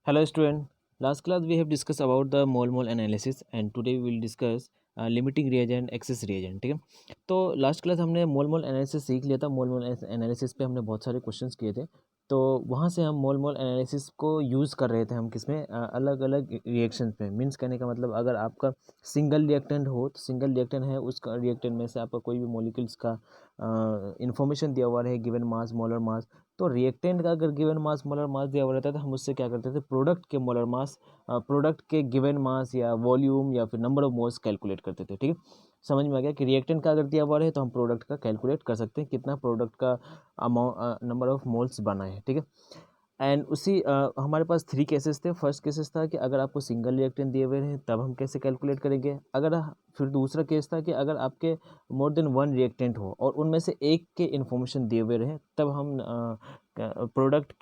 Hello student, last class we have discussed about the mole analysis and today we will discuss limiting reagent excess reagent। ठीक है, तो last class हमने मोल analysis सीख लिया था। मोल analysis पे हमने बहुत सारे क्वेश्चंस किए थे, तो वहाँ से हम मोल एनालिसिस को यूज़ कर रहे थे हम किसमें, अलग अलग रिएक्शन पे। मीन्स कहने का मतलब अगर आपका सिंगल रिएक्टेंट हो तो सिंगल रिएक्टेंट है, उसका रिएक्टेंट में से आपका कोई भी मॉलिक्यूल्स का इन्फॉर्मेशन दिया हुआ है, गिवन मास मोलर मास, तो रिएक्टेंट का अगर गिवन मास मोलर मास दिया हुआ रहता है तो हम उससे क्या करते थे, प्रोडक्ट के मोलर मास, प्रोडक्ट के गिवन मास या वॉल्यूम या फिर नंबर ऑफ मोल्स कैलकुलेट करते थे। ठीक है, समझ में आ गया कि रिएक्टेंट का अगर दिया हुआ है तो हम प्रोडक्ट का कैलकुलेट कर सकते हैं, कितना प्रोडक्ट का अमाउंट नंबर ऑफ मोल्स बना है। ठीक है, एंड उसी हमारे पास थ्री केसेस थे। फर्स्ट केसेस था कि अगर आपको सिंगल रिएक्टेंट दिए हुए हैं तब हम कैसे कैलकुलेट करेंगे। फिर दूसरा केस था कि अगर आपके मोर देन वन रिएक्टेंट हो और उनमें से एक के इन्फॉर्मेशन दिए हुए रहे तब हम प्रोडक्ट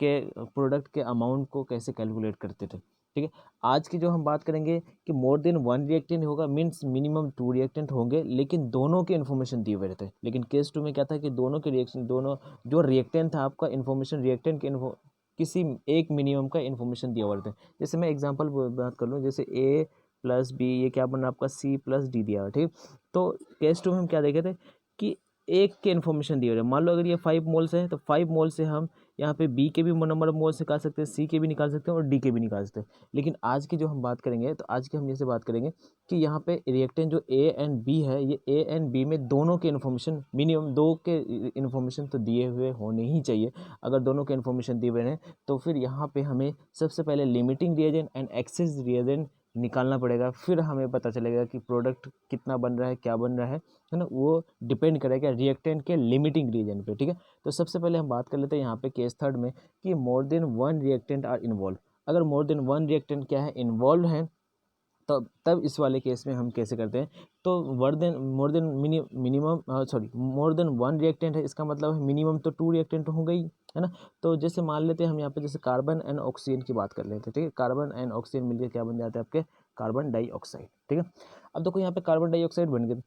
के अमाउंट को कैसे कैलकुलेट करते थे। ठीक है, आज की जो हम बात करेंगे कि मोर देन वन रिएक्टेंट होगा, मीन्स मिनिमम टू रिएक्टेंट होंगे लेकिन दोनों के इन्फॉर्मेशन दिए हुए रहते हैं। लेकिन केस टू में क्या था कि दोनों के रिएक्शन, दोनों जो रिएक्टेंट था आपका इन्फॉर्मेशन, रिएक्टेंट के किसी एक मिनिमम का इन्फॉर्मेशन दिया हुआ रहता है। जैसे मैं एग्जांपल बात कर लूँ, जैसे ए प्लस बी, ये क्या बना आपका सी प्लस डी दिया हुआ। ठीक, तो केस टू में हम क्या देखे थे कि एक के इन्फॉर्मेशन दिए हुए हैं। मान लो अगर ये 5 मोल्स है तो 5 मोल से हम यहाँ पे बी के भी नंबर ऑफ मोल्स निकाल सकते हैं, सी के भी निकाल सकते हैं और डी के भी निकाल सकते हैं। लेकिन आज की जो हम बात करेंगे तो आज की हम जैसे बात करेंगे कि यहाँ पे रिएक्टेंट जो ए एंड बी है, ये ए एंड बी में दोनों के इन्फॉर्मेशन, मिनिमम दो के इन्फॉर्मेशन तो दिए हुए होने ही चाहिए। अगर दोनों के इन्फॉर्मेशन दिए हुए हैं तो फिर यहाँ पे हमें सबसे पहले limiting reagent and access reagent निकालना पड़ेगा। फिर हमें पता चलेगा कि प्रोडक्ट कितना बन रहा है, क्या बन रहा है ना, वो डिपेंड करेगा रिएक्टेंट के लिमिटिंग रीजन पे। ठीक है, तो सबसे पहले हम बात कर लेते हैं यहाँ पे केस थर्ड में कि more than one reactant are involve. अगर मोर देन वन रिएक्टेंट क्या है, इन्वॉल्व है, तब इस वाले केस में हम कैसे करते हैं। तो मोर देन मिनिमम सॉरी मोर देन वन रिएक्टेंट है, इसका मतलब है मिनिमम तो टू रिएक्टेंट होंगे ही, है ना। तो जैसे मान लेते हैं हम यहाँ पे, जैसे कार्बन एंड ऑक्सीजन की बात कर लेते हैं। ठीक है, कार्बन एंड ऑक्सीजन मिलकर क्या बन जाते हैं आपके, कार्बन डाइऑक्साइड। ठीक है, अब देखो यहाँ पे कार्बन डाइऑक्साइड बन गए।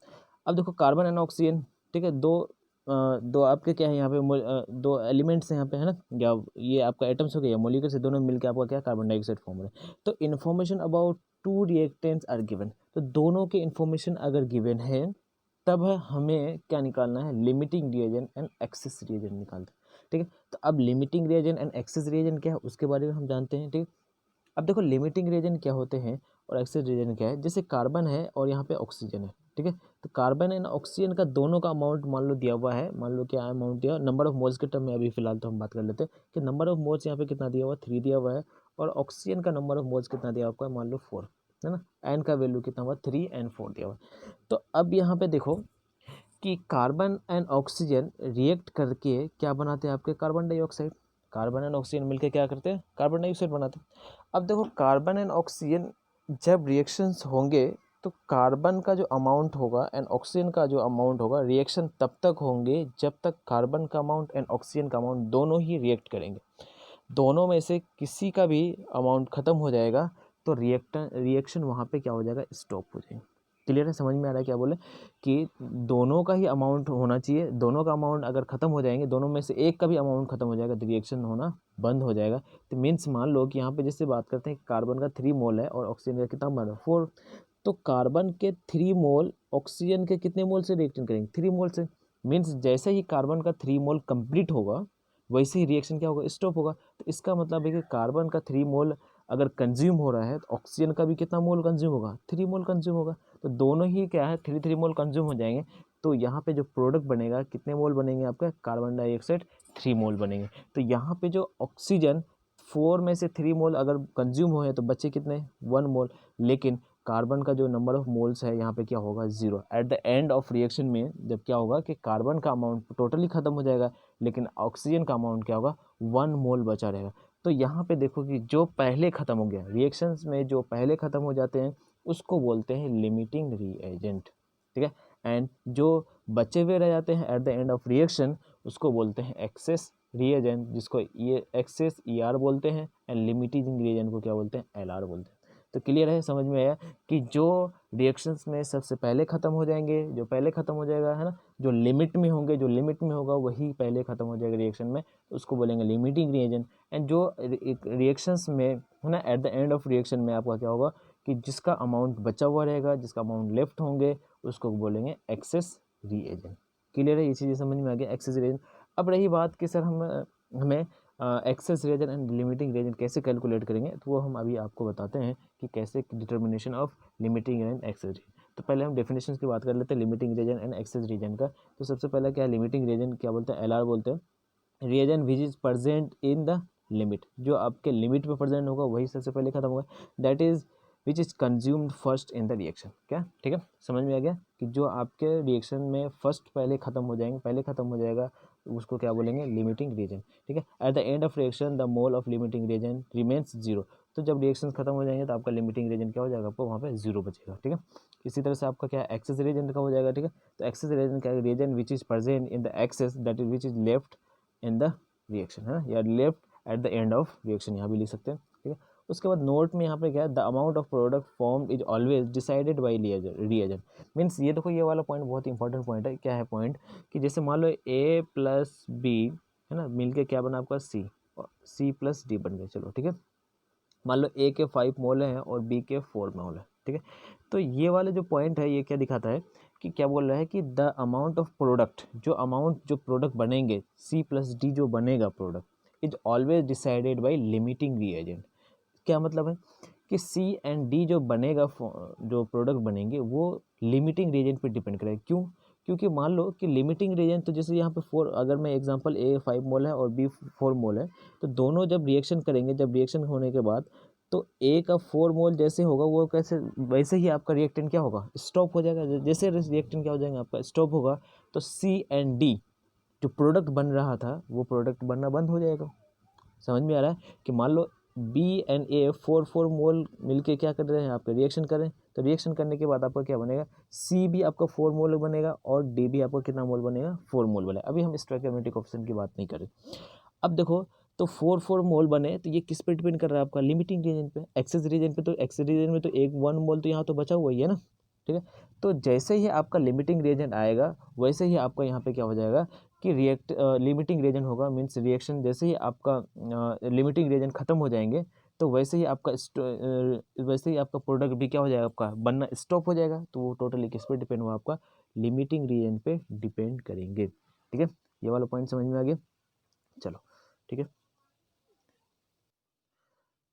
अब देखो कार्बन एंड ऑक्सीजन, ठीक है, दो आपके क्या है यहाँ पे, दो एलिमेंट्स हैं यहाँ पे, है ना, या ये आपका एटम्स हो गया, मॉलिक्यूल्स से दोनों मिलकर आपका क्या, कार्बन डाइऑक्साइड फॉर्म हो रहा है। तो information about two reactants are given, तो दोनों के इन्फॉर्मेशन अगर गिवन है तब हमें क्या निकालना है, limiting reagent and access reagent निकालते हैं। ठीक है, तो अब limiting reagent and access reagent क्या है उसके बारे में हम जानते हैं। ठीक है, अब देखो लिमिटिंग रिएजेंट क्या होते हैं और एक्सेस रिएजेंट क्या है। जैसे कार्बन है और यहाँ पे ऑक्सीजन है। ठीक है, तो कार्बन एंड ऑक्सीजन का दोनों का अमाउंट मान लो दिया हुआ है, मान लो क्या अमाउंट दिया, नंबर ऑफ मोल्स के टर्म में अभी फिलहाल तो हम बात कर लेते हैं कि नंबर ऑफ मोल्स यहाँ पे कितना दिया हुआ है, 3 दिया हुआ है, और ऑक्सीजन का नंबर ऑफ मोल्स कितना दिया हुआ है, मान लो 4, है ना। एन का वैल्यू कितना हुआ, 3 एंड 4 दिया हुआ है। तो अब यहाँ पे देखो कि कार्बन एंड ऑक्सीजन रिएक्ट करके क्या बनाते हैं आपके, carbon dioxide. Carbon and oxygen मिलकर क्या करते हैं, कार्बन डाइऑक्साइड बनाते हैं। अब देखो कार्बन एंड ऑक्सीजन जब रिएक्शंस होंगे तो कार्बन का जो अमाउंट होगा एंड ऑक्सीजन का जो अमाउंट होगा, रिएक्शन तब तक होंगे जब तक कार्बन का अमाउंट एंड ऑक्सीजन का अमाउंट दोनों ही रिएक्ट करेंगे। दोनों में से किसी का भी अमाउंट ख़त्म हो जाएगा तो रिएक्शन वहाँ पे क्या हो जाएगा, स्टॉप हो जाएगी। क्लियर है, समझ में आ रहा है क्या बोले, कि दोनों का ही अमाउंट होना चाहिए। दोनों का अमाउंट अगर ख़त्म हो जाएंगे, दोनों में से एक का भी अमाउंट ख़त्म हो जाएगा तो रिएक्शन होना बंद हो जाएगा। तो मीन्स मान लो कि यहाँ पे जैसे बात करते हैं कार्बन का 3 मोल है और ऑक्सीजन का कितना बन रहा है, 4, तो कार्बन के 3 मोल ऑक्सीजन के कितने मोल से रिएक्शन करेंगे, 3 मोल से। मीन्स जैसे ही कार्बन का 3 मोल कंप्लीट होगा वैसे ही रिएक्शन क्या होगा, स्टॉप होगा। तो इसका मतलब है कि कार्बन का 3 मोल अगर कंज्यूम हो रहा है तो ऑक्सीजन का भी कितना मोल कंज्यूम होगा, 3 मोल कंज्यूम होगा। तो दोनों ही क्या है, 3 मोल कंज्यूम हो जाएंगे। तो यहाँ पे जो प्रोडक्ट बनेगा कितने मोल बनेंगे आपका, कार्बन डाइऑक्साइड 3 मोल बनेंगे। तो यहाँ पे जो ऑक्सीजन 4 में से 3 मोल अगर कंज्यूम हुए तो बचे कितने, 1 मोल। लेकिन कार्बन का जो नंबर ऑफ मोल्स है यहाँ पे क्या होगा, 0। Eight the end of reaction में जब क्या होगा कि कार्बन का अमाउंट टोटली खत्म हो जाएगा लेकिन ऑक्सीजन का अमाउंट क्या होगा, 1 मोल बचा रहेगा। तो यहाँ पे देखो कि जो पहले ख़त्म हो गया, रिएक्शंस में जो पहले ख़त्म हो जाते हैं उसको बोलते हैं लिमिटिंग रिएजेंट। ठीक है, एंड जो बचे हुए रह जाते हैं eight the end of reaction उसको बोलते हैं एक्सेस रिएजेंट, जिसको ये एक्सेस ई आर बोलते हैं, एंड लिमिटिंग रिएजेंट को क्या बोलते हैं, एल आर बोलते हैं। तो क्लियर है, समझ में आया कि जो रिएक्शंस में सबसे पहले ख़त्म हो जाएंगे, जो पहले ख़त्म हो जाएगा है ना, जो लिमिट में होंगे, जो लिमिट में होगा वही पहले ख़त्म हो जाएगा रिएक्शन में, तो उसको बोलेंगे लिमिटिंग रिएजेंट। एंड जो रिएक्शंस में है ना, eight the end of reaction में आपका क्या होगा कि जिसका अमाउंट बचा हुआ रहेगा, जिसका अमाउंट लेफ्ट होंगे, उसको बोलेंगे एक्सेस रिएजेंट। क्लियर है, ये चीज़ें समझ में आ गया, एक्सेस रिएजेंट। अब रही बात कि सर हमें access reagent and limiting reagent कैसे कैलकुलेट करेंगे, तो वो हम अभी आपको बताते हैं कि कैसे determination of limiting and access reagent. तो पहले हम डेफिनेशन की बात कर लेते हैं limiting reagent and access reagent का। तो सबसे पहले क्या है लिमिटिंग रिएजेंट, क्या बोलते हैं, LR बोलते हैं, reagent which is present in the limit, जो आपके लिमिट में प्रेजेंट होगा वही सबसे पहले खत्म होगा, that is which is consumed first in the reaction. क्या ठीक है, समझ में आ गया कि जो आपके रिएक्शन में फर्स्ट पहले खत्म हो जाएंगे, पहले खत्म हो जाएगा, उसको क्या बोलेंगे लिमिटिंग रिएजेंट। ठीक है, eight the end of reaction the mole of limiting reagent remains zero. तो जब रिएक्शन खत्म हो जाएंगे तो आपका लिमिटिंग रिएजेंट क्या हो जाएगा, आपको वहाँ पे जीरो बचेगा। ठीक है, इसी तरह से आपका क्या एक्सेस रिएजेंट का हो जाएगा। ठीक है, तो एक्सेस रिएजेंट क्या है, reagent which is present in the excess that is which is left in the reaction, है ना, या left at the end of reaction, यहाँ भी लिख सकते हैं। ठीक है, उसके बाद नोट में यहाँ पे क्या है, the amount of product form is always decided by reagent. Means ये देखो, ये वाला पॉइंट बहुत इंपॉर्टेंट पॉइंट है। क्या है पॉइंट कि जैसे मान लो A + B है ना, मिलके क्या बना आपका C, और C + D बन गया। चलो ठीक है, मान लो A के 5 मोल हैं और B के 4 मोल है। ठीक है, तो ये वाला जो पॉइंट है ये क्या दिखाता है कि क्या बोल रहा है कि द अमाउंट ऑफ प्रोडक्ट, जो प्रोडक्ट बनेंगे C + D जो बनेगा product is always decided by limiting reagent. क्या मतलब है कि C एंड D जो बनेगा, जो प्रोडक्ट बनेंगे वो लिमिटिंग रिएजेंट पे डिपेंड करेगा। क्यों? क्योंकि मान लो कि लिमिटिंग रिएजेंट, तो जैसे यहाँ पे 4, अगर मैं एग्जांपल A 5 मोल है और B 4 मोल है, तो दोनों जब रिएक्शन करेंगे, जब रिएक्शन होने के बाद तो A का 4 मोल जैसे होगा वो कैसे, वैसे ही आपका रिएक्टेंट क्या होगा, स्टॉप हो जाएगा। जैसे रिएक्टेंट क्या हो जाएगा आपका, स्टॉप होगा, तो C एंड D जो प्रोडक्ट बन रहा था वो प्रोडक्ट बनना बंद हो जाएगा। समझ में आ रहा है कि मान लो B एंड A 4 मोल मिलके क्या कर रहे हैं, आपके रिएक्शन करें, तो रिएक्शन करने के बाद आपका क्या बनेगा, C भी आपका 4 मोल बनेगा और D भी आपका कितना मोल बनेगा, 4 मोल बनेगा। अभी हम स्टोइकोमेट्रिक कोएफिशिएंट की बात नहीं करें। अब देखो, तो 4 मोल बने, तो ये किस पे डिपेंड कर रहा है, आपका लिमिटिंग रीजन पे, एक्सेस रीजन पे। तो एक्सेस रीजन में तो 1 मोल तो यहाँ तो बचा हुआ ही है ना। ठीक है, तो जैसे ही आपका लिमिटिंग रिएजेंट आएगा वैसे ही आपका यहाँ पे क्या हो जाएगा कि लिमिटिंग रिएजेंट होगा, मीन्स रिएक्शन जैसे ही आपका लिमिटिंग रिएजेंट खत्म हो जाएंगे तो वैसे ही आपका प्रोडक्ट भी क्या हो जाएगा, आपका बनना स्टॉप हो जाएगा। तो वो टोटली किस पे डिपेंड हुआ, आपका लिमिटिंग रिएजेंट पे डिपेंड करेंगे। ठीक है, ये वाला पॉइंट समझ में आ गया। चलो ठीक है,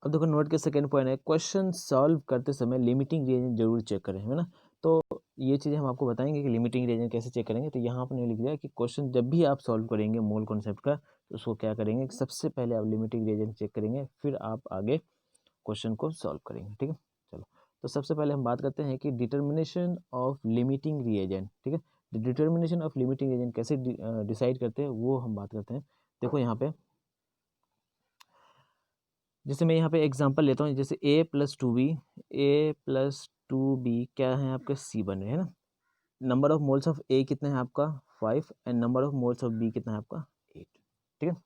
अब देखो नोट के सेकंड पॉइंट है, क्वेश्चन सॉल्व करते समय लिमिटिंग रिएजेंट जरूर चेक करें, है ना। तो ये चीज़ें हम आपको बताएंगे कि लिमिटिंग रिएजेंट कैसे चेक करेंगे। तो यहाँ आपने लिख दिया कि क्वेश्चन जब भी आप सॉल्व करेंगे मोल कॉन्सेप्ट का, तो उसको क्या करेंगे कि सबसे पहले आप लिमिटिंग रिएजेंट चेक करेंगे, फिर आप आगे क्वेश्चन को सॉल्व करेंगे। ठीक है, चलो तो सबसे पहले हम बात करते हैं कि डिटर्मिनेशन ऑफ लिमिटिंग रिएजेंट। ठीक है, डिटर्मिनेशन ऑफ लिमिटिंग रिएजेंट कैसे डिसाइड करते हैं वो हम बात करते हैं। देखो यहाँ पे जैसे मैं यहाँ पे एग्जांपल लेता हूँ, जैसे A + 2B क्या है आपके C बन रहे हैं ना। Number of moles of A कितना है आपका 5 and number of moles of B कितना है आपका 8। ठीक है,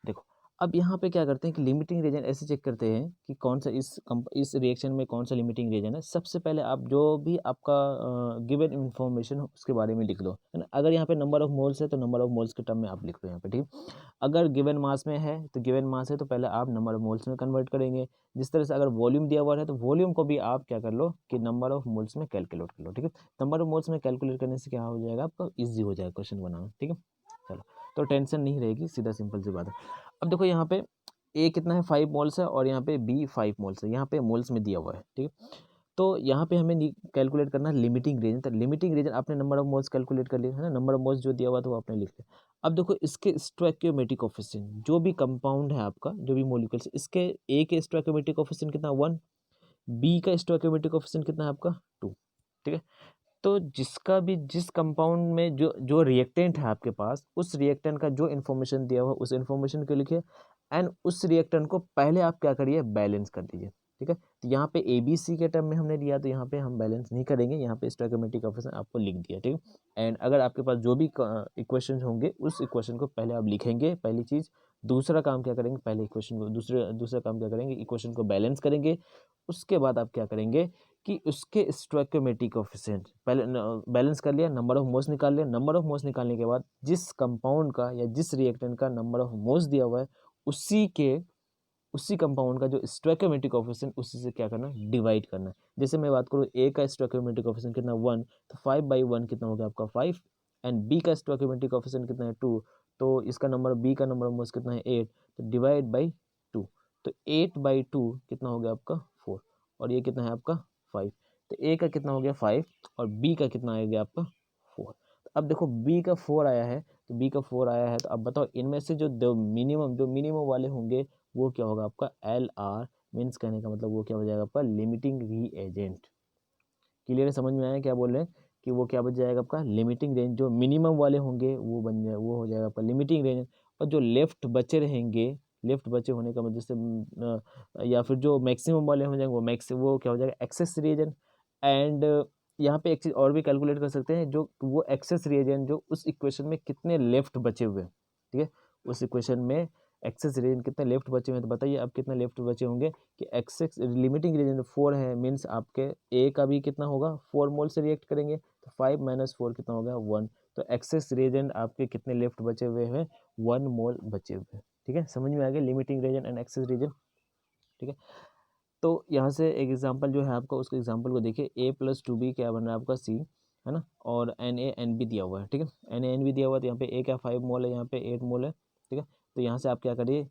देखो अब यहाँ पे क्या करते हैं कि लिमिटिंग रीजन ऐसे चेक करते हैं कि कौन सा इस रिएक्शन में कौन सा लिमिटिंग रीजन है। सबसे पहले आप जो भी आपका गिवन इंफॉर्मेशन हो उसके बारे में लिख लो, है ना। अगर यहाँ पे नंबर ऑफ मोल्स है तो नंबर ऑफ मोल्स के टर्म में आप लिख लो यहाँ पे। ठीक है, अगर गिवन मास में है तो गिवन मास है तो पहले आप नंबर ऑफ मोल्स में कन्वर्ट करेंगे। जिस तरह से अगर वॉल्यूम दिया हुआ है तो वॉल्यूम को भी आप क्या कर लो कि नंबर ऑफ मोल्स में कैलकुलेट कर लो। ठीक है, नंबर ऑफ मोल्स में कैलकुलेट करने से क्या हो जाएगा, आपका ईजी हो जाएगा क्वेश्चन बनाना। ठीक है, चलो तो टेंशन नहीं रहेगी, सीधा सिंपल सी बात है। अब देखो यहाँ पे A कितना है 5 मोल्स है और यहाँ पे B 5 मोल्स है, यहाँ पे मोल्स में दिया हुआ है। ठीक है, तो यहाँ पे हमें कैलकुलेट करना है लिमिटिंग रीजन। तो लिमिटिंग रीजन आपने नंबर ऑफ मोल्स कैलकुलेट कर लिया है ना, नंबर ऑफ मोल्स जो दिया हुआ था वो आपने लिख लिया। अब देखो इसके स्टोइकोमेट्रिक कोएफिशिएंट, जो भी कंपाउंड है आपका, जो भी मॉलिक्यूल्स, इसके A के स्टोइकोमेट्रिक कोएफिशिएंट कितना 1, B का स्टोइकोमेट्रिक कोएफिशिएंट कितना है आपका 2। ठीक है, तो जिसका भी जिस कंपाउंड में जो जो रिएक्टेंट है आपके पास, उस रिएक्टेंट का जो इन्फॉर्मेशन दिया हुआ उस इन्फॉर्मेशन को लिखिए एंड उस रिएक्टेंट को पहले आप क्या करिए, बैलेंस कर दीजिए। ठीक है, तो यहाँ पे ABC के टर्म में हमने लिया तो यहाँ पे हम बैलेंस नहीं करेंगे, यहाँ पे स्टोइकोमेट्रिक कोएफिशिएंट आपको लिख दिया। ठीक है, एंड अगर आपके पास जो भी इक्वेशंस होंगे उस इक्वेशन को पहले आप लिखेंगे, पहली चीज़। दूसरा काम क्या करेंगे, पहले इक्वेशन को दूसरा काम क्या करेंगे, इक्वेशन को बैलेंस करेंगे। उसके बाद आप क्या करेंगे कि उसके स्टोइकोमेट्रिक कोएफिशिएंट पहले बैलेंस कर लिया, नंबर ऑफ मोल्स निकाल लिया। नंबर ऑफ मोल्स निकालने के बाद जिस कंपाउंड का या जिस रिएक्टेंट का नंबर ऑफ मोल्स दिया हुआ है उसी कंपाउंड का जो स्टोइकोमेट्रिक कोएफिशिएंट उसी से क्या करना, डिवाइड करना है। जैसे मैं बात करूँ ए का स्टोइकोमेट्रिक कोएफिशिएंट कितना 1, तो 5/1 कितना हो गया आपका 5, एंड बी का स्टोइकोमेट्रिक कोएफिशिएंट कितना है 2, तो इसका नंबर बी का नंबर ऑफ मोल्स कितना है 8, तो डिवाइड बाई 2, तो 8/2 कितना हो गया आपका 4, और ये कितना है आपका 5, तो ए का कितना हो गया 5 और बी का कितना आ गया आपका 4। अब देखो बी का 4 आया है, तो बी का 4 आया है, तो अब बताओ इनमें से जो मिनिमम वाले होंगे वो क्या होगा आपका एल आर, मीन्स कहने का मतलब वो क्या हो जाएगा आपका लिमिटिंग रीएजेंट। क्लियर है, समझ में आया क्या बोल रहे हैं कि वो क्या बच जाएगा आपका लिमिटिंग रेंज। जो मिनिमम वाले होंगे वो हो जाएगा आपका लिमिटिंग रेंज, और जो लेफ्ट बचे रहेंगे, लेफ्ट बचे होने का मतलब जैसे या फिर जो मैक्सिमम वाले हो जाएंगे वो क्या हो जाएगा एक्सेस रीजन। एंड यहाँ पे एक चीज़ और भी कैलकुलेट कर सकते हैं, जो वो एक्सेस रीजन जो उस इक्वेशन में कितने लेफ्ट बचे हुए हैं, ठीक है, उस इक्वेशन में एक्सेस रीजन कितने लेफ्ट बचे हुए हैं, तो बताइए अब कितने लेफ्ट बचे होंगे कि एक्सेस लिमिटिंग रीजन 4 है, मीन्स आपके ए का भी कितना होगा 4 मोल से रिएक्ट करेंगे, तो 5 - 4 कितना होगा 1, तो एक्सेस रीजन आपके कितने लेफ्ट बचे हुए हैं 1 मोल बचे हुए हैं। ठीक है, समझ में आ गया limiting reagent and excess reagent. ठीक है, तो यहाँ से एक एग्जांपल जो है आपका, उसके एग्जांपल को देखिए, a+2b क्या बन रहा है आपका c, है ना, और NaNb दिया हुआ है। ठीक है, NaNb दिया हुआ है, तो यहाँ पे a क्या 5 मोल है, यहाँ पे 8 मोल है। ठीक है, तो यहाँ से आप क्या करिए,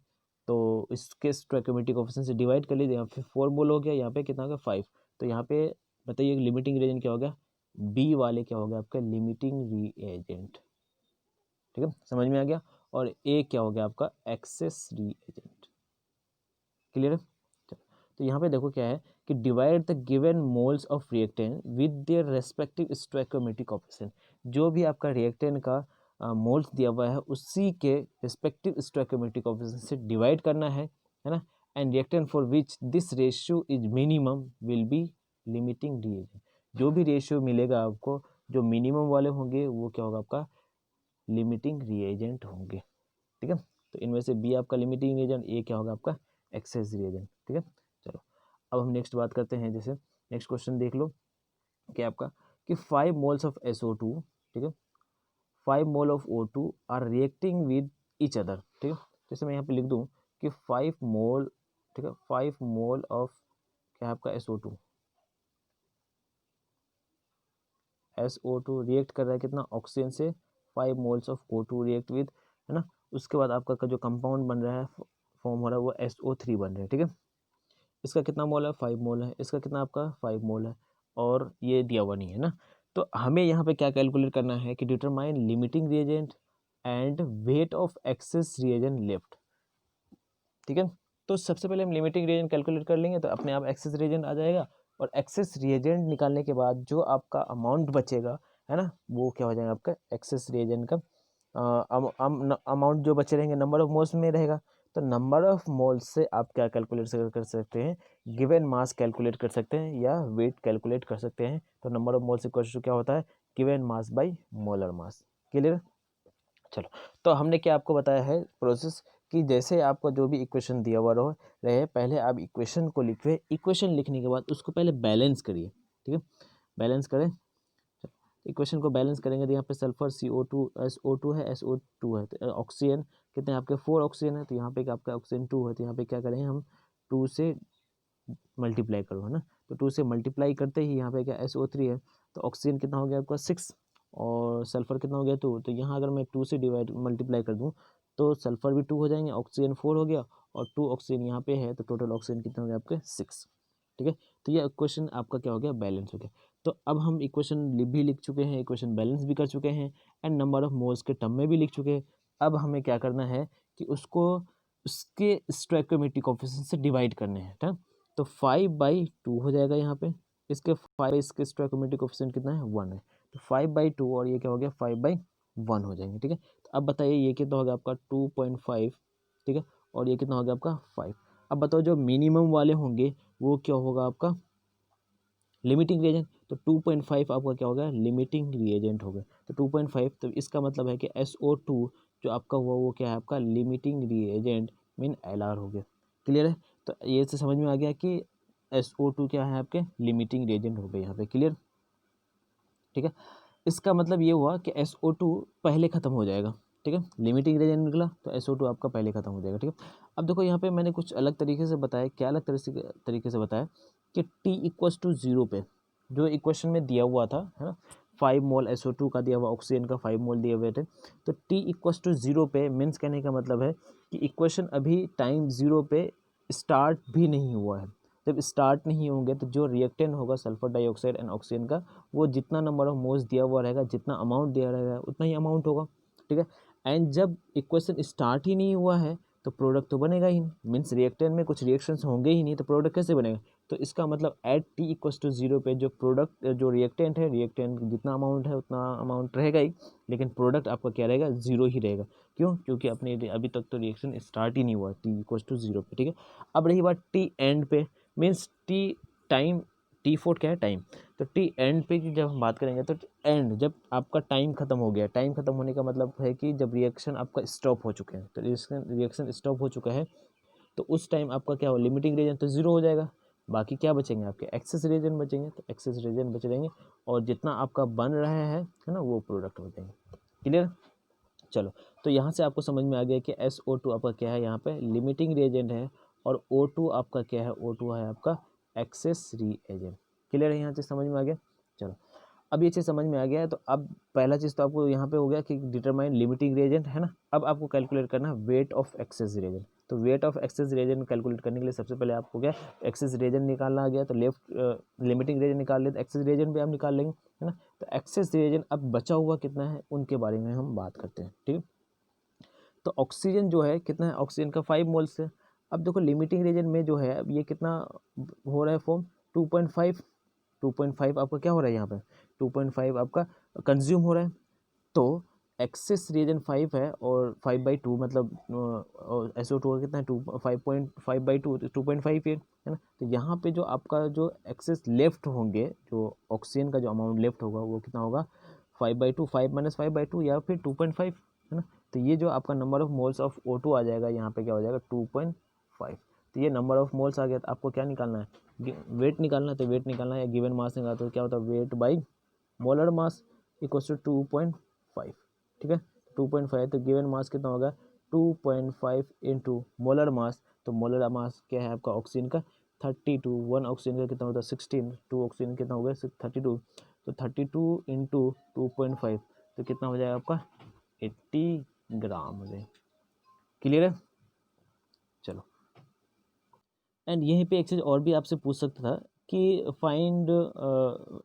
तो इसके स्टोइकोमेट्रिक कोएफिशिएंट से डिवाइड कर लीजिए, यहाँ पे 4 मोल हो गया, यहाँ पे कितना हो गया 5, तो यहाँ पे बताइए लिमिटिंग रीजन क्या हो गया, बी वाले क्या हो गया आपका लिमिटिंग रीएजेंट। ठीक है, समझ में आ गया, और ए क्या हो गया आपका एक्सेस रीएजेंट। क्लियर है, तो यहाँ पे देखो क्या है कि divide the given moles of reactant with their respective stoichiometric coefficient. जो भी आपका रिएक्टेंट का मोल्स दिया हुआ है उसी के रिस्पेक्टिव स्टोइकोमेट्रिक कोएफिशिएंट से डिवाइड करना है ना, and reactant for which this ratio is minimum will be limiting reagent. जो भी रेशियो मिलेगा आपको, जो मिनिमम वाले होंगे वो क्या होगा आपका लिमिटिंग रीएजेंट होंगे। ठीक है, तो इनमें से बी आपका लिमिटिंग रीएजेंट, ए क्या होगा आपका एक्सेस रीएजेंट। ठीक है, चलो अब हम नेक्स्ट बात करते हैं। जैसे नेक्स्ट क्वेश्चन देख लो क्या आपका कि 5 मोल्स ऑफ SO2, ठीक है, 5 mole of O2 are reacting with each other. ठीक है, जैसे मैं यहाँ पे लिख दूँ कि 5 मोल, ठीक है, 5 मोल ऑफ क्या है आपका SO2 रिएक्ट कर रहा है कितना ऑक्सीजन से, 5 moles of O2 react with, है ना, उसके बाद आपका जो कंपाउंड बन रहा है फॉर्म हो रहा है वो SO3 बन रहा है। ठीक है, इसका कितना मोल है 5 मोल है, इसका कितना आपका 5 मोल है, और ये दिया हुआ नहीं है ना, तो हमें यहाँ पे क्या कैलकुलेट करना है कि determine limiting reagent and weight of excess reagent left. ठीक है, तो सबसे पहले हम लिमिटिंग रिएजेंट कैलकुलेट कर लेंगे, तो अपने आप एक्सेस रिएजेंट आ जाएगा, और एक्सेस रिएजेंट निकालने के बाद जो आपका अमाउंट बचेगा, है ना, वो क्या हो जाएगा आपका एक्सेस रिएजेंट का अमाउंट जो बचे रहेंगे नंबर ऑफ मोल्स में रहेगा। तो नंबर ऑफ मोल्स से आप क्या कैलकुलेट कर सकते हैं, गिवन मास कैलकुलेट कर सकते हैं या वेट कैलकुलेट कर सकते हैं। तो number of moles equal to क्या होता है, given mass by molar mass. Clear, चलो, तो हमने क्या आपको बताया है प्रोसेस कि जैसे आपको जो भी इक्वेशन दिया हुआ रहे, पहले आप इक्वेशन को लिखिए, इक्वेशन लिखने के बाद उसको पहले बैलेंस करिए। ठीक है, बैलेंस करें, इक्वेशन को बैलेंस करेंगे तो यहाँ पे सल्फर CO2 SO2 है, SO2 है, तो ऑक्सीजन कितने आपके 4 ऑक्सीजन है, तो यहाँ पे आपका ऑक्सीजन 2 है, तो यहाँ पे क्या करेंगे हम 2 से मल्टीप्लाई करो, है ना, तो 2 से मल्टीप्लाई करते ही यहाँ पे क्या SO3 है, तो ऑक्सीजन कितना हो गया आपका 6, और सल्फर कितना हो गया 2, तो यहाँ अगर मैं 2 से मल्टीप्लाई कर दूँ तो सल्फर भी 2 हो जाएंगे, ऑक्सीजन 4 हो गया, और 2 ऑक्सीजन यहाँ पे है, तो टोटल ऑक्सीजन कितना हो गया आपके 6। ठीक है, तो ये इक्वेशन आपका क्या हो गया बैलेंस हो गया। तो अब हम इक्वेशन भी लिख चुके हैं, इक्वेशन बैलेंस भी कर चुके हैं, एंड नंबर ऑफ मोल्स के टर्म में भी लिख चुके हैं। अब हमें क्या करना है कि उसको उसके स्टोइकोमेट्रिक कोएफिशिएंट से डिवाइड करने हैं। ठीक, तो 5/2 हो जाएगा यहाँ पे, इसके 5 इसके स्टोइकोमेट्रिक कोएफिशिएंट कितना है 1 है, तो 5/2 और ये क्या हो गया 5/1 हो जाएंगे। ठीक है, तो अब बताइए ये कितना हो गया आपका 2.5। ठीक है, और ये कितना हो गया आपका 5। अब बताओ जो मिनिमम वाले होंगे वो क्या होगा आपका लिमिटिंग रिएजेंट, तो 2.5 आपका क्या होगा लिमिटिंग रिएजेंट होगा, तो 2.5, तो इसका मतलब है कि SO2 जो आपका हुआ वो क्या है आपका लिमिटिंग रिएजेंट मीन LR हो गया। क्लियर है? तो ये से समझ में आ गया कि SO2 क्या है आपके लिमिटिंग रिएजेंट हो गए यहाँ पे। क्लियर? ठीक है, इसका मतलब ये हुआ कि SO2 पहले ख़त्म हो जाएगा। ठीक है, लिमिटिंग रिएजेंट निकला तो SO2 आपका पहले ख़त्म हो जाएगा। ठीक है, अब देखो यहाँ पे मैंने कुछ अलग तरीके से बताया। क्या अलग तरीके से बताया कि T=0 पे जो इक्वेशन में दिया हुआ था, है ना, 5 मोल SO2 का दिया हुआ, ऑक्सीजन का 5 मोल दिए हुए थे। तो T=0 पे मीन्स कहने का मतलब है कि इक्वेशन अभी टाइम 0 पे स्टार्ट भी नहीं हुआ है। जब स्टार्ट नहीं होंगे तो जो रिएक्टेंट होगा सल्फर डाइऑक्साइड एंड ऑक्सीजन का, वो जितना नंबर ऑफ मोल्स दिया हुआ रहेगा, जितना अमाउंट दिया रहेगा उतना ही अमाउंट होगा। ठीक है, एंड जब इक्वेशन स्टार्ट ही नहीं हुआ है तो प्रोडक्ट तो बनेगा ही नहीं, मीन्स रिएक्टेंट में कुछ रिएक्शंस होंगे ही नहीं, तो प्रोडक्ट कैसे बनेगा? तो इसका मतलब एट T=0 पे जो प्रोडक्ट जो रिएक्टेंट है, रिएक्टेंट जितना अमाउंट है उतना अमाउंट रहेगा ही, लेकिन प्रोडक्ट आपका क्या रहेगा? 0 ही रहेगा। क्यों? क्योंकि अपने अभी तक तो रिएक्शन स्टार्ट ही नहीं हुआ T=0 पे। ठीक है, अब रही बात T एंड पे, मीन्स T टाइम, T4 क्या है? टाइम। तो टी एंड पे की जब हम बात करेंगे तो एंड जब आपका टाइम खत्म हो गया, टाइम खत्म होने का मतलब है कि जब रिएक्शन आपका स्टॉप हो चुके हैं, तो रिएक्शन स्टॉप हो चुका है तो उस टाइम आपका क्या हो? लिमिटिंग रिएजेंट तो 0 हो जाएगा। बाकी क्या बचेंगे? आपके एक्सेस रिएजेंट बचेंगे। तो एक्सेस रिएजेंट बच जाएंगे और जितना आपका बन रहा है ना, वो प्रोडक्ट हो जाएंगे। क्लियर? चलो, तो यहाँ से आपको समझ में आ गया कि SO2 आपका क्या है? यहाँ पे लिमिटिंग रिएजेंट है और O2 आपका क्या है? O2 है आपका एक्सेस रिएजेंट। क्लियर है? यहाँ से समझ में आ गया। चलो, अब ये चीज़ समझ में आ गया है तो अब पहला चीज़ तो आपको यहाँ पे हो गया कि डिटरमाइन लिमिटिंग रिएजेंट, है ना। अब आपको कैलकुलेट करना है वेट ऑफ एक्सेस रिएजेंट। तो weight of excess reagent calculate करने के लिए सबसे पहले आपको क्या एक्सेस रिएजेंट निकालना आ गया, तो लेफ्ट लिमिटिंग रिएजेंट निकाल ले तो एक्सेस रिएजेंट भी आप निकाल लेंगे, है ना। तो एक्सेस रिएजेंट अब बचा हुआ कितना है उनके बारे में हम बात करते हैं। ठीक है, तो ऑक्सीजन जो है कितना है? ऑक्सीजन का 5 मोल्स है। अब देखो लिमिटिंग रिएजेंट में जो है अब ये कितना हो रहा है फॉर्म? 2.5। 2.5 आपका क्या हो रहा है यहाँ पे? 2.5 आपका कंज्यूम हो रहा है। तो एक्सेस रिएजेंट 5 है और 5/2 मतलब SO2 का कितना है? 5.5/2, 2.5 है ना। तो यहाँ पे जो आपका जो एक्सेस लेफ्ट होंगे, जो ऑक्सीजन का जो अमाउंट लेफ्ट होगा वो कितना होगा? 5/2, 5 - 5/2 या फिर 2.5, है ना। तो ये जो आपका number of moles of O2 आ जाएगा, यहाँ पे क्या हो जाएगा? 2.5। तो ये नंबर ऑफ मोल्स आ गया। तो आपको क्या निकालना है? वेट निकालना है। तो वेट निकालना है या गिवन मास निकालना, तो क्या होता है? Weight by molar mass equals to 2.5। ठीक है, 2.5। तो गिवन मास कितना होगा? 2.5 इंटू मोलर मास। तो मोलर मास क्या है आपका ऑक्सीजन का? 32। 1 ऑक्सीजन का कितना होता है? 16। 2 ऑक्सीजन कितना हो गया? 32। तो 32 इंटू 2.5 तो कितना हो जाएगा आपका? 80 ग्राम हो जाएगा। क्लियर है? चलो, एंड यहीं पे एक चीज़ और भी आपसे पूछ सकता था कि फाइंड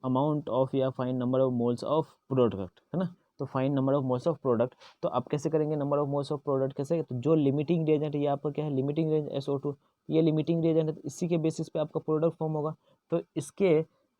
अमाउंट ऑफ या find number of moles of product, है ना। तो find number of moles of product, तो आप कैसे करेंगे number of moles of product? कैसे? तो जो लिमिटिंग रिएजेंट है, ये आपका क्या है? लिमिटिंग रिएजेंट SO2, ये लिमिटिंग रिएजेंट है, तो इसी के बेसिस पे आपका प्रोडक्ट फॉर्म होगा। तो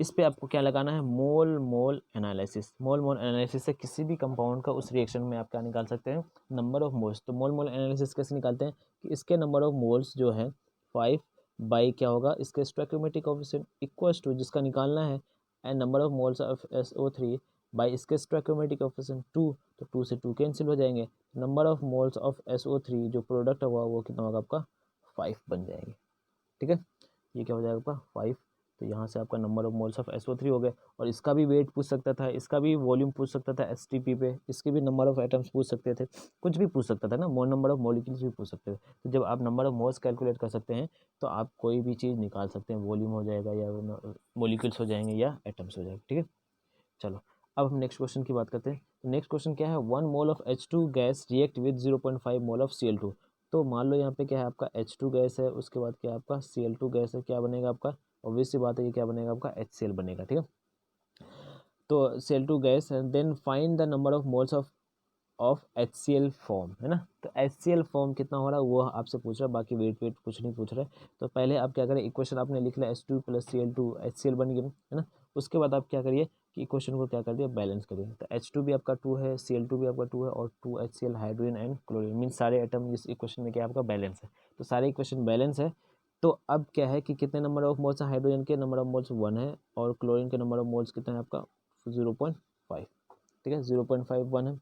इस पे आपको क्या लगाना है? मोल मोल एनालिसिस। मोल मोल एनालिसिस से किसी भी कंपाउंड का उस रिएक्शन में आप क्या निकाल सकते हैं? Number of moles. तो मोल मोल एनालिसिस कैसे निकालते हैं कि इसके नंबर ऑफ मोल्स जो है 5 बाई क्या होगा? इसका स्टोइकोमेट्रिक कोएफिशिएंट इक्वल्स टू, जिसका निकालना है, and number of moles of SO3 by इसके स्टोइकोमेट्रिक कोएफिशिएंट 2। तो 2 से 2 कैंसिल हो जाएंगे। Number of moles of SO3 जो प्रोडक्ट हुआ वो कितना होगा आपका? 5 बन जाएंगे। ठीक है, ये क्या हो जाएगा आपका? 5। तो यहाँ से आपका number of moles of SO3 हो गए। और इसका भी वेट पूछ सकता था, इसका भी वॉल्यूम पूछ सकता था STP पे, इसके भी नंबर ऑफ एटम्स पूछ सकते थे, कुछ भी पूछ सकता था ना, नंबर ऑफ मॉलिक्यूल्स भी पूछ सकते थे। तो जब आप नंबर ऑफ मोल्स कैलकुलेट कर सकते हैं तो आप कोई भी चीज़ निकाल सकते हैं, वॉल्यूम हो जाएगा या मॉलिक्यूल्स हो जाएंगे या एटम्स हो जाएंगे। ठीक है, चलो, अब हम नेक्स्ट क्वेश्चन की बात करते हैं। तो नेक्स्ट क्वेश्चन क्या है? 1 mole of H2 gas react with 0.5 mole of Cl2। तो मान लो यहाँ पे क्या है आपका H2 गैस है, उसके बाद क्या आपका Cl2 गैस है, क्या बनेगा आपका? ऑब्वियस सी बात है, ये क्या बनेगा आपका? HCl बनेगा। ठीक है, तो Cl2 गैस है, then find the number of moles of HCl form, है ना। तो HCl फॉर्म कितना हो रहा है वो आपसे पूछ रहा है, बाकी वेट वेट कुछ नहीं पूछ रहा है। तो पहले आप क्या करें, इक्वेशन आपने लिख लिया H2 + Cl2 HCl बन गया, है ना। उसके बाद आप क्या करिए कि इक्वेशन को क्या कर दिया? बैलेंस करिए। तो H2 भी आपका 2 है, Cl2 भी आपका 2 है और 2 HCl hydrogen and chlorine, mean सारे एटम इस इक्वेशन में क्या आपका बैलेंस है। तो सारे इक्वेशन बैलेंस है। तो अब क्या है कि कितने नंबर ऑफ मोल्स है? हाइड्रोजन के नंबर ऑफ मोल्स 1 है और क्लोरीन के नंबर ऑफ मोल्स कितने हैं आपका? 0.5। ठीक है, 0.5 1 है।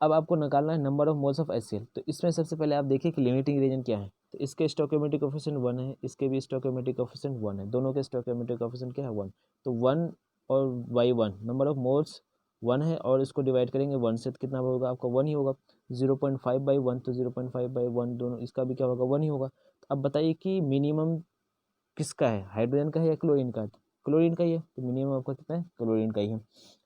अब आपको निकालना है number of moles of HCl। तो इसमें सबसे पहले आप देखिए कि लिमिटिंग रीजन क्या है। तो इसके स्टोइकोमेट्रिक कोएफिशिएंट 1 है, इसके भी स्टोइकोमेट्रिक कोएफिशिएंट 1 है, दोनों के स्टोइकोमेट्रिक कोएफिशिएंट क्या है 1। तो 1 और बाई 1 नंबर ऑफ मोल्स 1 है, और इसको डिवाइड करेंगे 1 से तो कितना होगा आपका 1 ही होगा। 0.5 बाई 1 तो 0.5 बाई 1 दोनों, इसका भी क्या होगा 1 ही होगा। तो अब बताइए कि मिनिमम किसका है, हाइड्रोजन का है या क्लोरीन का है। क्लोरीन का ही है, तो मिनिमम आपका कितना है क्लोरीन का ही है,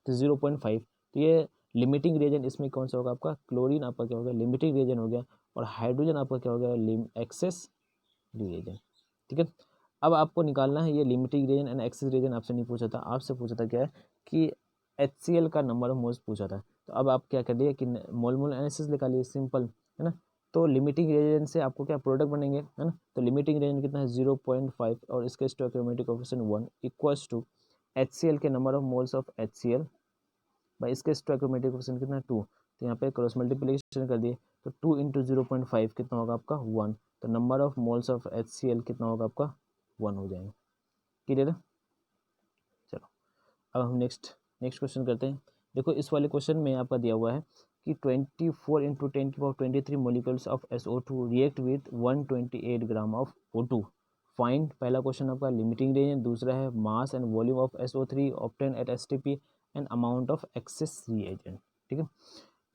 तो 0.5। तो ये लिमिटिंग रीजन इसमें कौन सा होगा आपका, क्लोरीन आपका क्या होगा लिमिटिंग रीजन हो गया, और हाइड्रोजन आपका क्या हो गया एक्सेस रीजन। ठीक है, अब आपको निकालना है ये limiting reagent and excess reagent. आपसे नहीं पूछा था, आपसे पूछा था क्या है कि HCl का नंबर ऑफ मोल्स पूछा था। तो अब आप क्या करिए कि मोल मोल एनालिसिस निकालिए, सिंपल है ना। तो लिमिटिंग रीजन से आपको क्या प्रोडक्ट बनेंगे, है ना। तो लिमिटिंग रीजन कितना है 0.5, और इसके stoichiometric coefficient 1 equals to HCl के number of moles of HCl भाई इसके स्टोइकोमेट्रिक कोएफिशिएंट कितना है 2। तो यहाँ पे क्रॉस मल्टीप्लिकेशन कर दिए, तो 2 इंटू 0.5 कितना होगा आपका 1। तो number of moles of HCl कितना होगा आपका 1 हो जाएगा। क्लियर है। चलो अब हम नेक्स्ट क्वेश्चन करते हैं। देखो इस वाले क्वेश्चन में आपका दिया हुआ है कि 24 into 10⁻23 molecules of SO2 react with 128 gram of O2। Find, पहला क्वेश्चन आपका लिमिटिंग रीजन, दूसरा है mass and volume of SO3 obtain at STP and amount of excess reagent. ठीक है,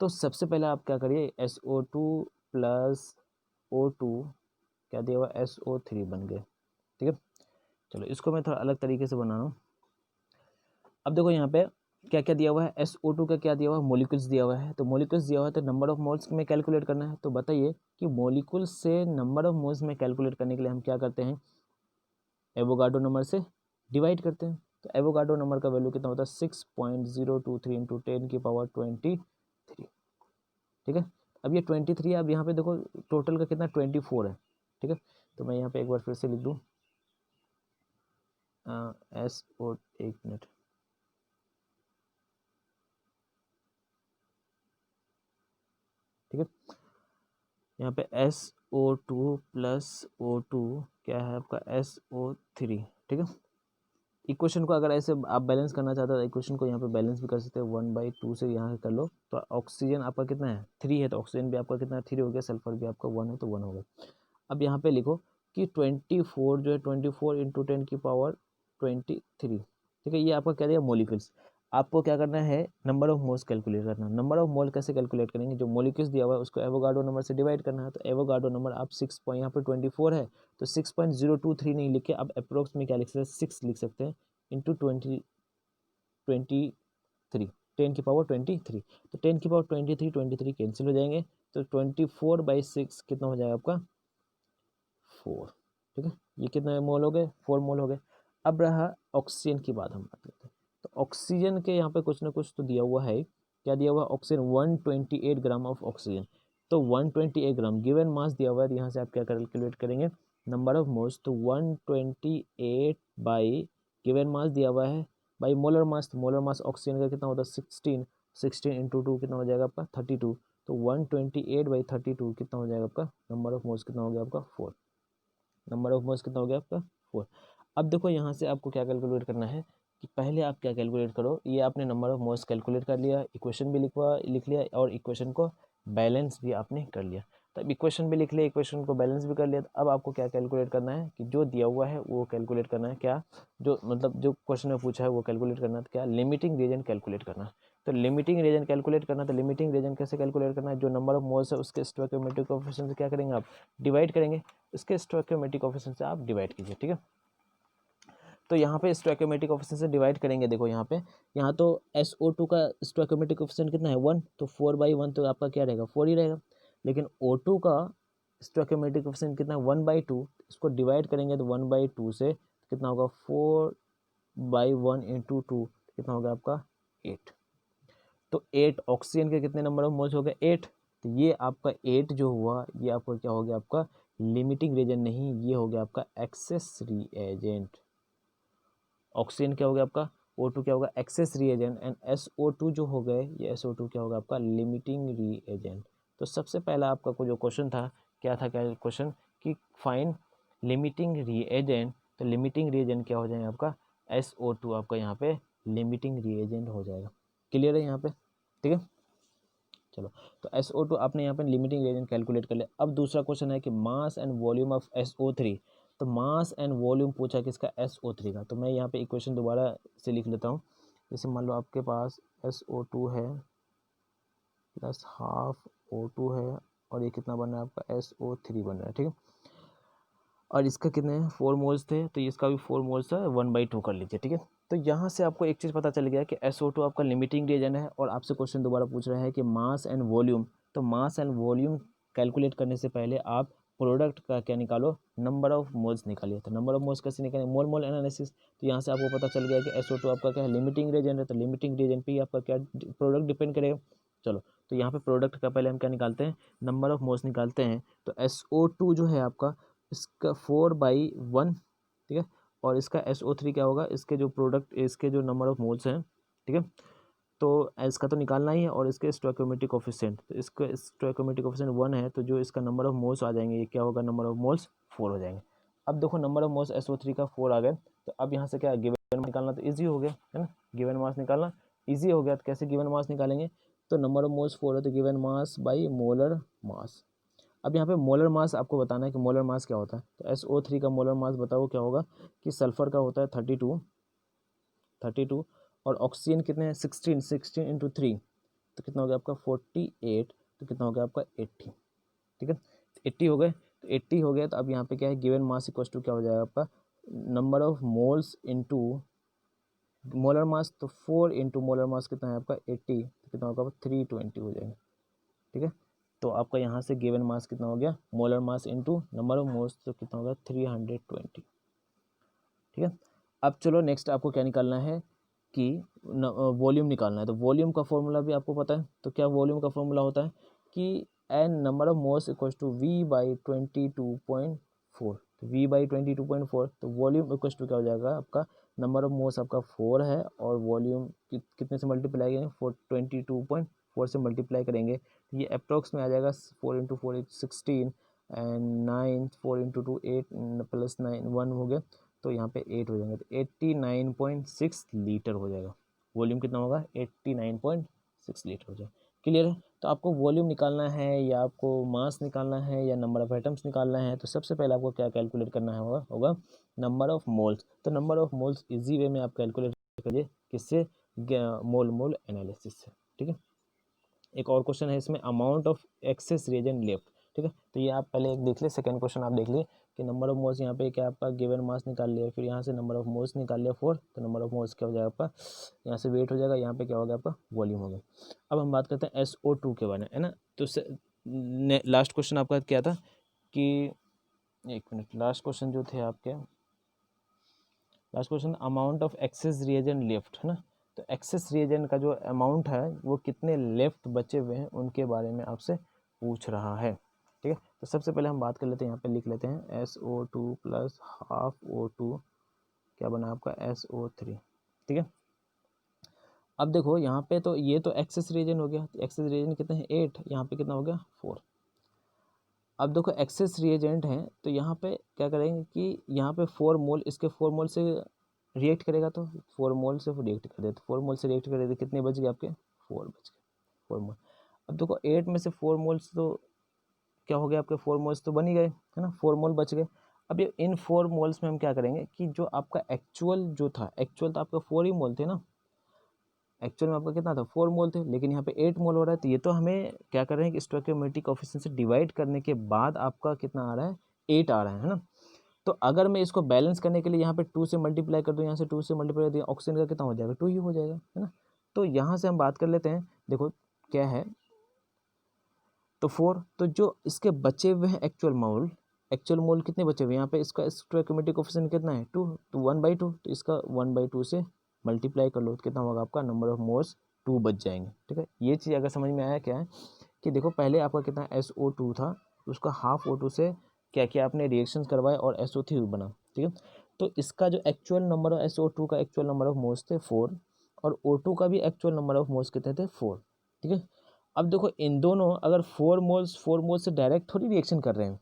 तो सबसे पहले आप क्या करिए SO2 प्लस O2 क्या दिया हुआ SO3 बन गए। ठीक है, चलो इसको मैं थोड़ा अलग तरीके से बना रहा हूँ। अब देखो यहाँ पे क्या क्या दिया हुआ है, SO2 का क्या दिया हुआ है मोलिकुल्स दिया हुआ है। तो मोलिकुल्स दिया हुआ है तो नंबर ऑफ मोल्स में कैलकुलेट करना है। तो बताइए कि मोलिकुल्स से नंबर ऑफ मोल्स में कैलकुलेट करने के लिए हम क्या करते हैं, एवोगाड्रो नंबर से डिवाइड करते हैं। तो एवोगाड्रो नंबर का वैल्यू कितना होता है 6.023 इंटू 10⁻23। ठीक है, अब ये 23 है, अब यहाँ पे देखो टोटल का कितना 24 है। ठीक है, तो मैं यहाँ पे एक बार फिर से लिख दूँ SO, एक मिनट, ठीक है, यहाँ पे SO2 प्लस O2 क्या है आपका SO3। ठीक है, इक्वेशन को अगर ऐसे आप बैलेंस करना चाहते हो तो इक्वेशन को यहाँ पे बैलेंस भी कर सकते हो, 1/2 से यहाँ कर लो। तो ऑक्सीजन आपका कितना है 3 है, तो ऑक्सीजन भी आपका कितना 3 हो गया, सल्फर भी आपका 1 है तो 1 हो गया। अब यहाँ पे लिखो कि 24 जो है 24 इंटू 10⁻23। ठीक है, ये आपका क्या दिया मोलिकुल्स। आपको क्या करना है नंबर ऑफ मोल्स कैलकुलेट करना। नंबर ऑफ मोल कैसे कैलकुलेट करेंगे, जो मोलिकुल्स दिया हुआ है उसको एवोगाड्रो नंबर से डिवाइड करना है। तो एवोगाड्रो नंबर आप 6 यहाँ पे 24 है तो 6.023 नहीं लिख के आप अप्रोक्स में क्या लिख सकते हैं 6 लिख सकते हैं इंटू 23 10⁻23। तो 10⁻23 कैंसिल हो जाएंगे, तो 24/6 कितना हो जाएगा आपका 4। ठीक है, ये कितने मोल हो गए 4 मोल हो गए। अब रहा ऑक्सीजन की बात, हम बात करते हैं। तो ऑक्सीजन के यहाँ पे कुछ ना कुछ तो दिया हुआ है, क्या दिया हुआ है ऑक्सीजन 128 ग्राम ऑफ ऑक्सीजन। तो 128 ग्राम गिवन मास दिया हुआ है, यहाँ से आप क्या कैलकुलेट करेंगे नंबर ऑफ मोल्स। तो 128 बाई गिवन मास दिया हुआ है बाई मोलर मास। तो मोलर मास ऑक्सीजन का कितना होता है 16 इंटू 2 कितना हो जाएगा आपका 32। तो 128/32 कितना हो जाएगा आपका नंबर ऑफ मोल्स कितना हो गया आपका 4। नंबर ऑफ मोल्स कितना हो गया आपका 4। अब देखो यहाँ से आपको क्या कैलकुलेट करना है कि पहले आप क्या कैलकुलेट करो, ये आपने नंबर ऑफ मोल्स कैलकुलेट कर लिया, इक्वेशन भी लिख लिया, और इक्वेशन को बैलेंस भी आपने कर लिया। तब इक्वेशन भी लिख लिया, इक्वेशन को बैलेंस भी कर लिया। अब आपको क्या कैलकुलेट करना है कि जो दिया हुआ है वो कैलकुलेट करना है, क्या जो मतलब जो क्वेश्चन में पूछा है वो कैलकुलेट करना है, क्या लिमिटिंग रीजन कैलकुलेट करना है। तो लिमिटिंग रीजन कैलकुलेट करना, तो लिमिटिंग रीजन कैसे कैलकुलेट करना है, जो नंबर ऑफ मोल्स है उसके स्टोइकोमेट्रिक कोएफिशिएंट से क्या करेंगे आप डिवाइड करेंगे, इसके स्टोइकोमेट्रिक कोएफिशिएंट से आप डिवाइड कीजिए। ठीक है, तो यहाँ पे स्टोइकोमेट्रिक कोएफिशिएंट से डिवाइड करेंगे। देखो यहाँ पे यहाँ तो SO2 का स्टोइकोमेट्रिक कोएफिशिएंट कितना है 1, तो 4/1 तो आपका क्या रहेगा 4 ही रहेगा। लेकिन O2 का स्टोइकोमेट्रिक कोएफिशिएंट कितना 1/2, इसको डिवाइड करेंगे तो 1/2 से कितना होगा 4/1 इंटू 2 कितना होगा आपका 8। तो 8 ऑक्सीजन के कितने नंबर ऑफ मोल्स हो गए 8। तो ये आपका 8 जो हुआ ये आपका क्या हो गया आपका लिमिटिंग रीजन नहीं, ये हो गया आपका एक्सेस रिएजेंट। ऑक्सीजन क्या हो गया आपका O2 क्या होगा एक्सेस रिएजेंट, एंड SO2 जो हो गए ये SO2 क्या होगा आपका लिमिटिंग रिएजेंट। तो सबसे पहला आपका जो क्वेश्चन था क्या था, क्या क्वेश्चन कि फाइंड लिमिटिंग रिएजेंट। तो लिमिटिंग रिएजेंट क्या हो जाएगा आपका SO2 आपका यहाँ पे लिमिटिंग रिएजेंट हो जाएगा। क्लियर है यहाँ पे, ठीक है। चलो, तो SO2 आपने यहाँ पे लिमिटिंग रिएजेंट कैलकुलेट कर लिया। अब दूसरा क्वेश्चन है कि मास एंड वॉल्यूम ऑफ SO3। तो मास एंड वॉल्यूम पूछा किसका, SO3 का। तो मैं यहाँ पे इक्वेशन दोबारा से लिख लेता हूँ। जैसे मान लो आपके पास SO2 है प्लस हाफ O2 है, और ये कितना बन रहा है आपका, SO3 बन रहा है, ठीक है। और इसका कितने 4 मोल्स थे, तो इसका भी 4 मोल्स है, 1/2 कर लीजिए, ठीक है। तो यहाँ से आपको एक चीज़ पता चल गया कि SO2 आपका लिमिटिंग रिएजेंट है। और आपसे क्वेश्चन दोबारा पूछ रहा है कि मास एंड वॉल्यूम। तो मास एंड वॉल्यूम कैलकुलेट करने से पहले आप प्रोडक्ट का क्या निकालो, नंबर ऑफ मोल्स निकालिए। तो नंबर ऑफ मोल्स कैसे निकालें, मोल मोल एनालिसिस। तो यहाँ से आपको पता चल गया कि SO2 आपका क्या है, लिमिटिंग रिएजेंट है। तो लिमिटिंग रिएजेंट पे ही आपका क्या प्रोडक्ट डिपेंड करेगा। चलो, तो यहाँ पे प्रोडक्ट का पहले हम क्या निकालते हैं, नंबर ऑफ मोल्स निकालते हैं। तो SO2 जो है आपका, इसका 4/1, ठीक है। और इसका SO3 क्या होगा, इसके जो प्रोडक्ट, इसके जो नंबर ऑफ मोल्स हैं, ठीक है। तो इसका तो निकालना ही है, और इसके स्टोइकोमेट्रिक कोफिशिएंट, तो इसका स्टोइकोमेट्रिक कोफिशिएंट 1 है, तो जो इसका नंबर ऑफ मोल्स आ जाएंगे, ये क्या होगा, नंबर ऑफ मोल्स 4 हो जाएंगे। अब देखो नंबर ऑफ मोल्स SO3 का 4 आ गए। तो अब यहाँ से क्या गिवन मास निकालना तो ईजी हो गया, है ना। गिवन मास निकालना ईजी हो गया। तो कैसे गिवन मास निकालेंगे, तो नंबर ऑफ मोल्स 4 है, तो गिवन मास बाई मोलर मास। अब यहाँ पे मोलर मास आपको बताना है कि मोलर मास क्या होता है। तो SO3 का मोलर मास बताओ क्या होगा, कि सल्फर का होता है 32 और ऑक्सीजन कितने हैं 16 इंटू 3, तो कितना हो गया आपका 48, तो कितना हो गया आपका 80, ठीक है। 80 हो गए, तो 80 हो गया। तो अब यहाँ पे क्या है, गिवन मास इक्वल टू क्या हो जाएगा आपका, number of moles into molar mass. तो 4 इंटू मोलर मास कितना है आपका 80, तो कितना होगा 320 हो जाएगा, ठीक है। तो आपका यहाँ से गिवन मास कितना हो गया, molar mass into number of moles, तो कितना होगा 320, ठीक है। अब चलो नेक्स्ट आपको क्या निकालना है कि वॉल्यूम निकालना है। तो वॉल्यूम का फॉर्मूला भी आपको पता है। तो क्या वॉल्यूम का फॉर्मूला होता है कि N number of moles equals to V/22.4। तो V/22.4, तो वॉल्यूम इक्वल्स टू क्या हो जाएगा आपका, नंबर ऑफ मोल्स आपका 4 है, और वॉल्यूम कितने से मल्टीप्लाई करेंगे, 22.4 से मल्टीप्लाई करेंगे, तो ये अप्रॉक्स में आ जाएगा 4 इंटू 4 16 एंड 9, 4 इंटू 2 8 प्लस 9 1 हो गया, तो यहाँ पे 8 हो जाएंगे। तो 89.6 लीटर हो जाएगा। वॉल्यूम कितना होगा, 89.6 लीटर हो जाएगा। क्लियर है। तो आपको वॉल्यूम निकालना है, या आपको मास निकालना है, या नंबर ऑफ एटम्स निकालना है, तो सबसे पहले आपको क्या कैलकुलेट करना है होगा नंबर ऑफ मोल्स। तो number of moles easy way में आप कैलकुलेट करिए, किससे, मोल मोल एनालिसिस से, ठीक है। एक और क्वेश्चन है इसमें, amount of excess reagent left, ठीक है। तो ये आप पहले एक देख ले, सेकंड क्वेश्चन आप देख लिए कि नंबर ऑफ मोल्स यहाँ पे क्या आपका गिवन मास निकाल लिया, फिर यहाँ से नंबर ऑफ मोल्स निकाल लिया 4, तो नंबर ऑफ मोल्स क्या हो जाएगा आपका, यहाँ से वेट हो जाएगा, यहाँ पे क्या होगा आपका वॉल्यूम होगा। अब हम बात करते हैं SO2 के बारे में, है ना। तो लास्ट क्वेश्चन आपका क्या था कि, एक मिनट, लास्ट क्वेश्चन जो थे आपके, last question amount of excess reagent left, है ना। तो एक्सेस रिएजेंट का जो अमाउंट है वो कितने लेफ्ट बचे हुए हैं उनके बारे में आपसे पूछ रहा है, ठीक है। तो सबसे पहले हम बात कर लेते हैं, यहाँ पे लिख लेते हैं SO2 प्लस हाफ O2 क्या बना आपका SO3, ठीक है। अब देखो यहाँ पे तो ये तो एक्सेस रिएजेंट हो गया, एक्सेस रिएजेंट कितने हैं 8, यहाँ पे कितना हो गया 4। अब देखो एक्सेस रिएजेंट हैं, तो यहाँ पे क्या करेंगे कि यहाँ पे 4 मोल, इसके 4 मोल से रिएक्ट करेगा, तो 4 मोल से रिएक्ट कर दे, तो 4 मोल से रिएक्ट कर दे, कितने बच गए आपके 4 बच गए 4 मोल। अब देखो 8 में से 4 मोल्स तो क्या हो गया आपके 4 मोल्स तो बन ही गए, है ना, 4 मोल बच गए। अब ये इन 4 मोल्स में हम क्या करेंगे कि जो आपका एक्चुअल जो था, एक्चुअल तो आपका 4 ही मोल थे ना, एक्चुअल में आपका कितना था 4 मोल थे, लेकिन यहाँ पे 8 मोल हो रहा है। तो ये तो हमें क्या कर रहे हैं कि स्टोइकोमेट्रिक कोएफिशिएंट से डिवाइड करने के बाद आपका कितना आ रहा है 8 आ रहा है ना। तो अगर मैं इसको बैलेंस करने के लिए यहाँ पे 2 से मल्टीप्लाई कर दूँ, यहाँ से 2 से मल्टीप्लाई कर दूँ, ऑक्सीजन का कितना हो जाएगा 2 ही हो जाएगा, है ना। तो यहाँ से हम बात कर लेते हैं, देखो क्या है, तो 4, तो जो इसके बचे हुए हैं एक्चुअल मोल कितने बचे हुए हैं यहाँ पे, इसका स्टोइकोमेट्रिक कोएफिशिएंट कितना है 2, तो 1/2, तो इसका 1/2 से मल्टीप्लाई कर लो, तो कितना होगा आपका नंबर ऑफ मोल्स 2 बच जाएंगे, ठीक है। ये चीज़ अगर समझ में आया क्या है कि देखो पहले आपका कितना SO2 था, उसका हाफ O2 से क्या किया आपने रिएक्शन करवाए और SO3 बना, ठीक है। तो इसका जो एक्चुअल नंबर ऑफ SO2 का एक्चुअल नंबर ऑफ मोल्स थे 4, और O2 का भी एक्चुअल नंबर ऑफ मोल्स कितने थे 4, ठीक है। अब देखो इन दोनों अगर 4 मोल्स से डायरेक्ट थोड़ी रिएक्शन कर रहे हैं,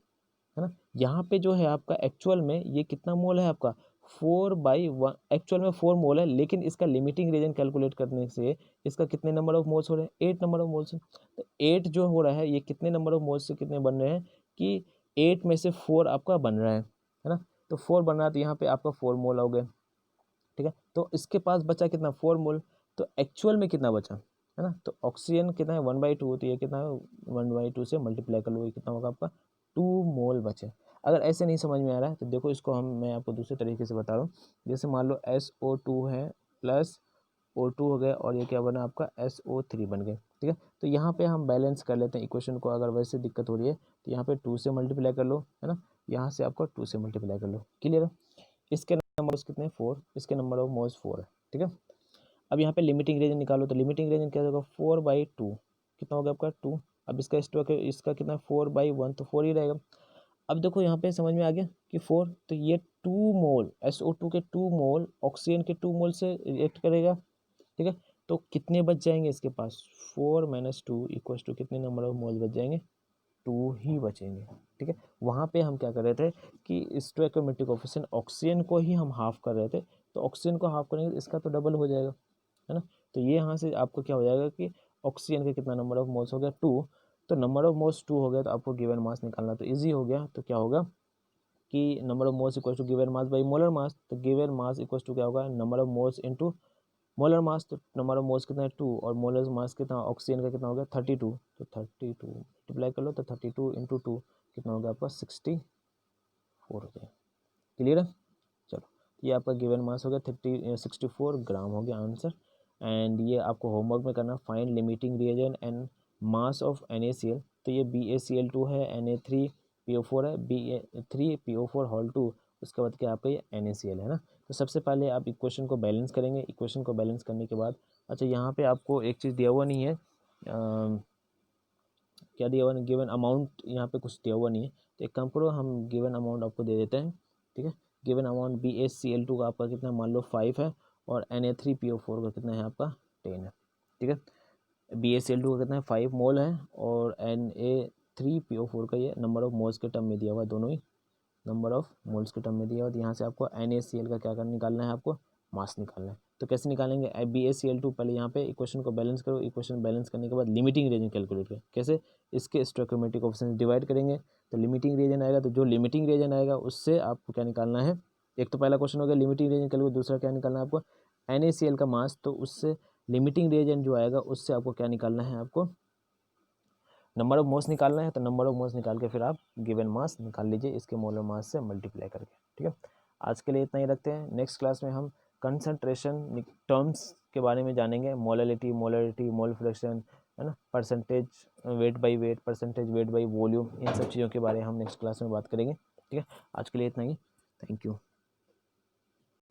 है ना। यहाँ पे जो है आपका एक्चुअल में ये कितना मोल है आपका 4/1, एक्चुअल में 4 मोल है, लेकिन इसका लिमिटिंग रीजन कैलकुलेट करने से इसका कितने नंबर ऑफ मोल्स हो रहे हैं, 8 नंबर ऑफ मोल्स। तो 8 जो हो रहा है ये कितने नंबर ऑफ मोल्स से कितने बन रहे हैं कि 8 में से 4 आपका बन रहा है ना। तो 4 बन रहा है, तो यहाँ पे आपका 4 मोल हो गए, ठीक है। तो इसके पास बचा कितना, 4 मोल। तो एक्चुअल में कितना बचा, है ना। तो ऑक्सीजन कितना है, 1/2, तो ये कितना है, 1/2 से मल्टीप्लाई कर लो, ये कितना होगा आपका 2 मोल बचे। अगर ऐसे नहीं समझ में आ रहा है तो देखो इसको मैं आपको दूसरे तरीके से बता रहा हूँ। जैसे मान लो SO2 है प्लस O2 हो गया, और ये क्या बना आपका SO3 बन गए, ठीक है। तो यहाँ पे हम बैलेंस कर लेते हैं इक्वेशन को। अगर वैसे दिक्कत हो रही है तो यहाँ पे 2 से मल्टीप्लाई कर लो, है ना। यहाँ से आपको 2 से मल्टीप्लाई कर लो, क्लियर है। इसके नंबर कितने, 4, इसके नंबर ऑफ मोल्स 4 है, ठीक है। अब यहाँ पे लिमिटिंग रीजन निकालो, तो लिमिटिंग रीजन क्या होगा, 4/2, कितना होगा आपका 2। अब इसका स्टॉक है, इसका कितना 4/1, तो 4 ही रहेगा। अब देखो यहाँ पे समझ में आ गया कि 4, तो ये 2 मोल SO2 के 2 मोल ऑक्सीजन के 2 मोल से रिएक्ट करेगा, ठीक है। तो कितने बच जाएंगे इसके पास, 4 - 2 = कितने नंबर ऑफ मोल बच जाएंगे, 2 ही बचेंगे, ठीक है। वहाँ पे हम क्या कर रहे थे कि स्टोइकोमेट्रिक कोएफिशिएंट ऑक्सीजन को ही हम हाफ कर रहे थे, तो ऑक्सीजन को हाफ करेंगे तो इसका तो डबल हो जाएगा, है ना। तो ये यहाँ से आपको क्या हो जाएगा कि ऑक्सीजन का कितना नंबर ऑफ मोल्स हो गया, 2। तो नंबर ऑफ मोल्स 2 हो गया, तो आपको गिवन मास निकालना तो ईजी हो गया। तो क्या होगा कि number of moles equal to given mass by molar mass. तो गिवन मास इक्वल टू क्या होगा, number of moles into molar mass. तो नंबर ऑफ मोल्स कितना है 2, और मोलर मास कितना, ऑक्सीजन का कितना हो गया 32। तो 32 मल्टीप्लाई कर लो, तो 32 × 2 कितना हो गया आपका 64 हो गया, क्लियर है। चलो, ये आपका गिवन मास हो गया 64 ग्राम हो गया आंसर। एंड ये आपको होमवर्क में करना, find limiting reagent and mass of NaCl। तो ये BaCl2 है, Na3PO4 है, Ba3PO4 होल 2, उसके बाद क्या आपका ये NaCl है ना। तो सबसे पहले आप इक्वेशन को बैलेंस करेंगे। इक्वेशन को बैलेंस करने के बाद, अच्छा यहाँ पे आपको एक चीज़ दिया हुआ नहीं है, क्या दिया हुआ, गिवन अमाउंट यहाँ पे कुछ दिया हुआ नहीं है। तो एक काम करो, हम गिवन अमाउंट आपको दे देते हैं, ठीक है। गिवन अमाउंट BaCl2 का आपका कितना, मान लो 5 है, और Na3PO4 का कितना है आपका 10 है, ठीक है। BaCl2 का कितना है 5 मोल है, और Na3PO4 का ये नंबर ऑफ मोल्स के टर्म में दिया हुआ है, दोनों ही नंबर ऑफ मोल्स के टर्म में दिया हुआ है। तो यहाँ से आपको NaCl का क्या करना, निकालना है, आपको मास निकालना है। तो कैसे निकालेंगे, BaCl2 पहले यहाँ पे इक्वेशन को बैलेंस करो। इक्वेशन बैलेंस करने के बाद लिमिटिंग रीजन कैलकुलेट करें, कैसे, इसके स्टोइकोमेट्रिक कोएफिशिएंट डिवाइड करेंगे, तो लिमिटिंग रीजन आएगा। तो जो लिमिटिंग रीजन आएगा उससे आपको क्या निकालना है, एक तो पहला क्वेश्चन हो गया लिमिटिंग रीजन कैलकुलेट, दूसरा क्या निकालना है आपको NaCl का मास। तो उससे लिमिटिंग रीजन जो आएगा उससे आपको क्या निकालना है, आपको नंबर ऑफ मोल्स निकालना है। तो नंबर ऑफ मोल्स निकाल के फिर आप गिवन मास निकाल लीजिए इसके मोलर मास से मल्टीप्लाई करके, ठीक है। आज के लिए इतना ही रखते हैं। नेक्स्ट क्लास में हम कंसंट्रेशन टर्म्स के बारे में जानेंगे, मोलरिटी, मोल फ्रैक्शन, है ना, percentage weight by weight, percentage weight by volume, इन सब चीज़ों के बारे में हम नेक्स्ट क्लास में बात करेंगे, ठीक है। आज के लिए इतना ही, थैंक यू।